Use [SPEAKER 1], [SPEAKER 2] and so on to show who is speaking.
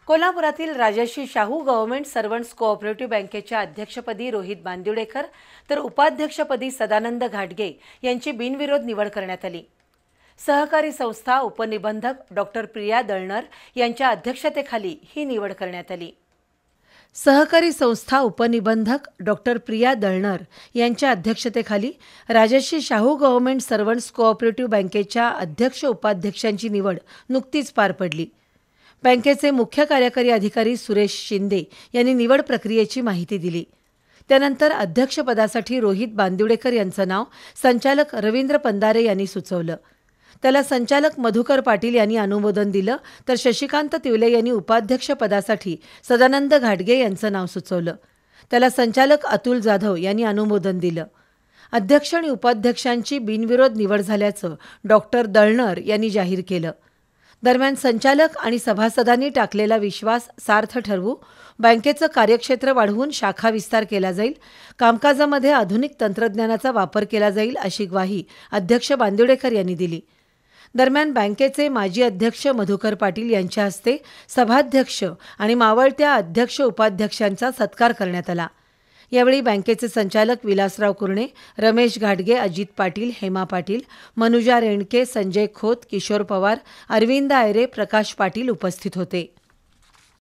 [SPEAKER 1] कोल्हापुरातील Rajarshi Shahu government servants cooperative बँकेच्या अध्यक्षपदी रोहित बांदिवडेकर तर उपाध्यक्षपदी सदानंद घाटगे यांची बिनविरोध निवड करण्यात आली। सहकारी संस्था उपनिबंधक डॉक्टर प्रिया दळणर यांच्या अध्यक्षतेखाली ही निवड करण्यात आली। सहकारी संस्था उपनिबंधक डॉक्टर प्रिया दळणर यांच्या अध्यक्षतेखाली Rajarshi Shahu government servants cooperative बँकेच्या अध्यक्ष उपाध्यक्षांची निवड नुकतीच पार पडली। बँकेचे मुख्य कार्यकारी अधिकारी सुरेश शिंदे यांनी निवड प्रक्रियेची माहिती दिली। त्यानंतर अध्यक्षपदासाठी रोहित बांदिवडेकर यांचं नाव संचालक रवींद्र पंदारे यांनी सुचवलं। त्याला संचालक मधुकर पाटील यांनी अनुमोदन दिलं, तर शशिकांत तिवले यांनी उपाध्यक्षपदासाठी सदानंद घाटगे यांचं नाव सुचवलं। त्याला संचालक अतुल जाधव यांनी अनुमोदन दिलं। अध्यक्ष आणि उपाध्यक्षांची बिनविरोध निवड झाल्याचं डॉक्टर दळणर यांनी जाहीर केलं। दरम्यान संचालक आणि सभासदांनी टाकलेला विश्वास सार्थ ठरवू, बँकेचं कार्यक्षेत्र वाढवून शाखा विस्तार केला जाईल, कामकाजामध्ये आधुनिक तंत्रज्ञानाचा वापर केला जाईल अशी ग्वाही अध्यक्ष बांदिवडेकर यांनी दिली। दरम्यान बँकेचे माजी अध्यक्ष मधुकर पाटील यांच्या हस्ते सभाध्यक्ष आणि मावळत्या अध्यक्ष उपाध्यक्षांचा सत्कार करण्यात आला। यावेळी बँकेचे संचालक विलासराव कुरणे, रमेश घाटगे, अजित पाटील, हेमा पाटील, मनुजा रेणके, संजय खोत, किशोर पवार, अरविंद आयरे, प्रकाश पाटील उपस्थित होते।